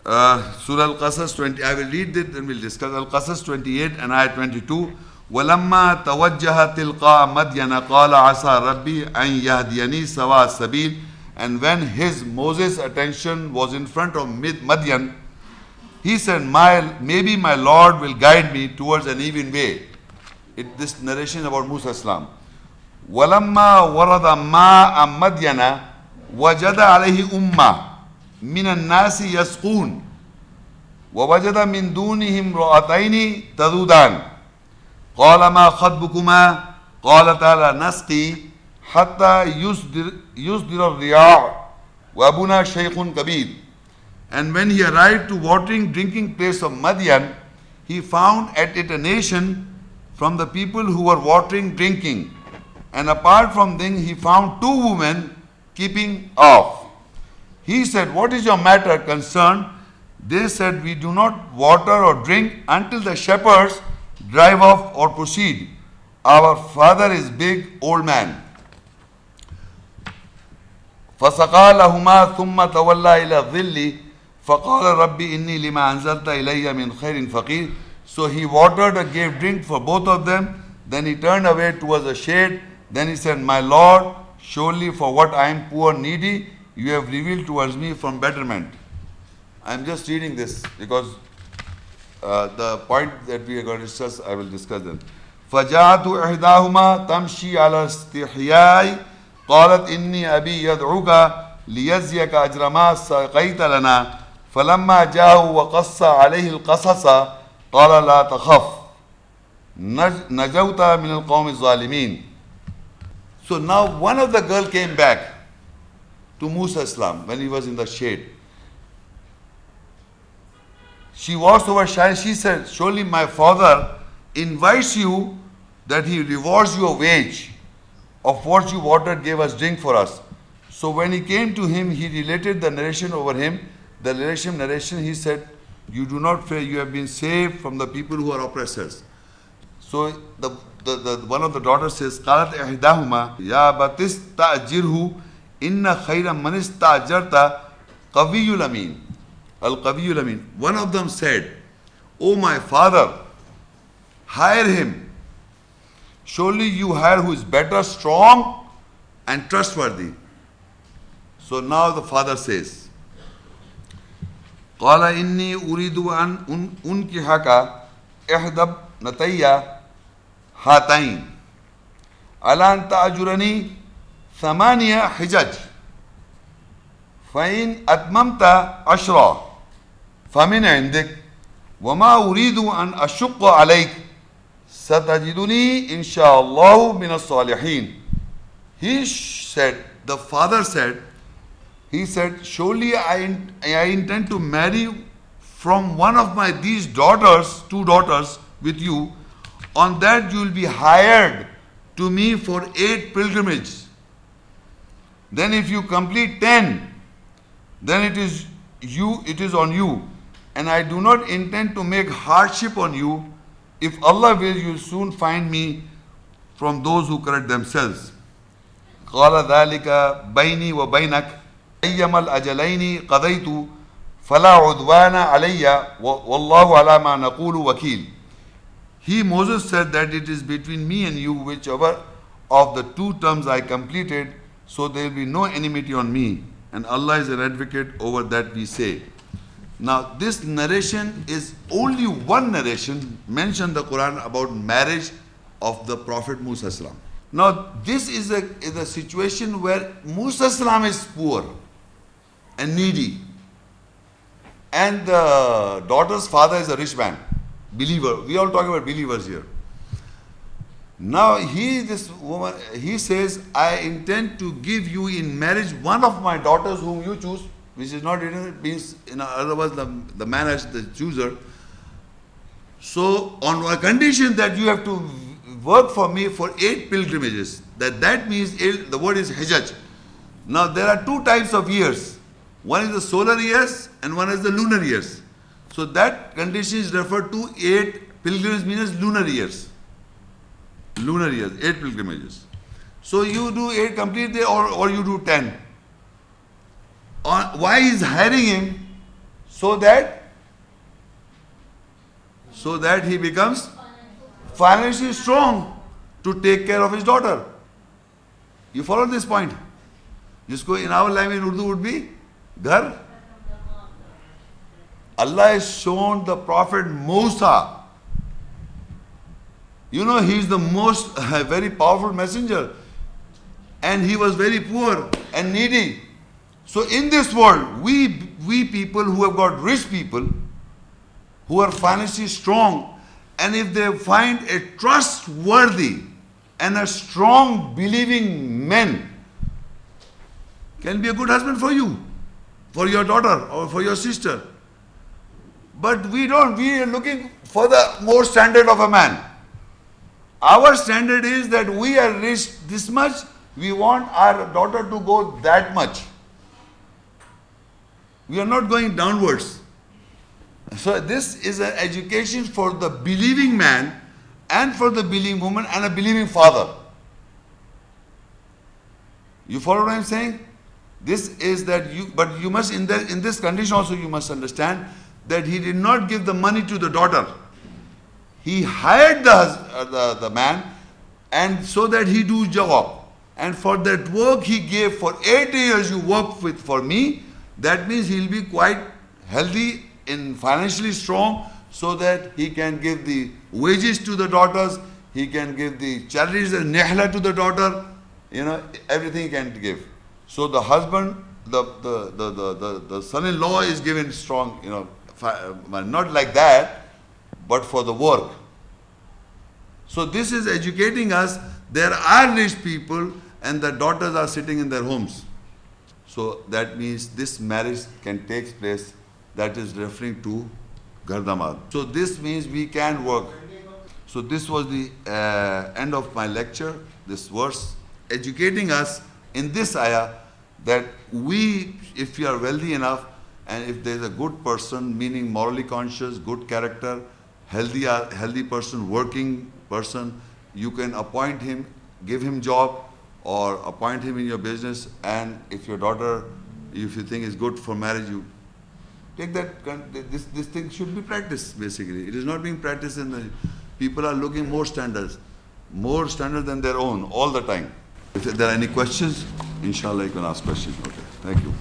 Surah Al-Qasas 20, I will read it and we'll discuss. Al-Qasas 28 and ayat 22. وَلَمَّا تَوَجَّهَ تِلْقَاءَ مَدْيَنَ قَالَ عَسَى رَبِّي أَنْ يَهْدِيَنِي سَوَاءَ السَّبِيلِ. And when his Moses' attention was in front of Madian, he said, maybe my Lord will guide me towards an even way. This narration is about Musa Islam. وَلَمَّا وَرَدَ مَاءَ مَدْيَنَ وَجَدَ عَلَيْهِ أُمَّةً مِنَ النَّاسِ يَسْقُونَ وَوَجَدَ مِن دُونِهِمْ رَأَتَيْنِ تَذُودَانِ قَالَ مَا خَطْبُكُمَا قَالَتَا لَا نَسْقِي حَتَّى يُصْدِرَ الرِّيَاعُ وَأَبُونَا شَيْخٌ كَبِيرٌ. And when he arrived to watering drinking place of Madian, he found at it a nation from the people who were watering drinking. And apart from them, he found two women keeping off. He said, what is your matter concerned? They said, we do not water or drink until the shepherds drive off or proceed. Our father is big old man. فَسَقَى لَهُمَا ثُمَّ تَوَلَّى إِلَى الظِّلِّ فَقَالَ رَبِّ إِنِّي لِمَا أَنزَلْتَ إِلَيَّ مِنْ خَيْرٍ فَقِيرٌ. So he watered and gave drink for both of them. Then he turned away towards the shade. Then he said, my Lord, surely for what I am poor, needy, you have revealed towards me from betterment. I am just reading this because the point that we are going to discuss, I will discuss them. فَجَاءَتُ إِحْدَاهُمَا تَمْشِي عَلَى اسْتِحْيَاءٍ قَالَتْ إِنِّي أَبِي يَدْعُوكَ لِيَجْزِيَكَ أَجْرَ مَا سَقَيْتَ لَنَا فَلَمَّا جَاءَهُ وَقَصَّ عَلَيْهِ الْقَصَصَ قَالَ لَا تَخَفْ نَجَوْتَ مِنَ الْقَوْمِ الظَّالِمِينَ. So now one of the girl came back to Musa Islam when he was in the shade. She walks over shy. She said, surely my father invites you that he rewards you a wage of what you watered, gave us drink for us. So when he came to him, he related the narration over him. The narration, he said, you do not fear, you have been saved from the people who are oppressors. So the one of the daughters says, قالت إحداهما يا أبت استأجره إن خير من استأجرت قوي الأمين القوي الأمين. One of them said, O my father, hire him. Surely you hire who is better, strong and trustworthy. So now the father says, قال إني أريد أن أنكحك إحدى ابنتي هاتين على أن تأجرني 8 حجج فإن أتممت 10 فمن عندك وما أريد أن أشق عليك ستجدني إن شاء الله من الصالحين. He said, the father said, he said, surely I intend to marry from one of these daughters, 2 daughters with you. On that you will be hired to me for 8 pilgrimages. Then if you complete 10, then it is on you. And I do not intend to make hardship on you. If Allah will, you will soon find me from those who correct themselves. قال ذلك بيني وبينك أيما الأجلين قضيت فلا عدوان علي والله على ما نقول وكيل. He, Moses, said that it is between me and you, whichever of the 2 terms I completed, so there will be no enmity on me, and Allah is an advocate over that we say. Now this narration is only one narration mentioned in the Quran about marriage of the Prophet Musa Islam. Now this is a situation where Musa Islam is poor and needy, and the daughter's father is a rich man, believer. We all talk about believers here. Now this woman, he says, I intend to give you in marriage one of my daughters whom you choose, which is not written, means in other words the man as the chooser. So on a condition that you have to work for me for 8 pilgrimages. That means the word is hijaj. Now there are 2 types of years. One is the solar years and one is the lunar years. So that condition is referred to 8 pilgrimages means lunar years. Lunar years, 8 pilgrimages. So you do 8 complete day or you do 10. Why is hiring him? so that he becomes financially strong to take care of his daughter. You follow this point? Jisko in our language in Urdu would be Ghar. Allah has shown the Prophet Musa. You know, he is the most very powerful messenger, and he was very poor and needy. So in this world, we people who have got rich people, who are financially strong, and if they find a trustworthy and a strong believing man, can be a good husband for you, for your daughter or for your sister. But we don't. We are looking for the more standard of a man. Our standard is that we are rich this much, we want our daughter to go that much. We are not going downwards. So this is an education for the believing man and for the believing woman and a believing father. You follow what I am saying? This is that but you must, in this condition also you must understand that he did not give the money to the daughter. He hired the man, and so that he do job. And for that work he gave, for 8 years you work for me, that means he will be quite healthy and financially strong, so that he can give the wages to the daughters, he can give the charities and nihla to the daughter, everything he can give. So the husband, the son-in-law is given strong, not like that, but for the work. So this is educating us. There are rich people and the daughters are sitting in their homes. So that means this marriage can take place. That is referring to Gardamad. So this means we can work. So this was the end of my lecture, this verse, educating us in this ayah that if we are wealthy enough, and if there is a good person, meaning morally conscious, good character, healthy person, working person, you can appoint him, give him job, or appoint him in your business. And if your daughter, if you think is good for marriage, you take that. This thing should be practiced. Basically, it is not being practiced, and the people are looking more standards than their own all the time. If there are any questions, inshallah you can ask questions. Okay, thank you.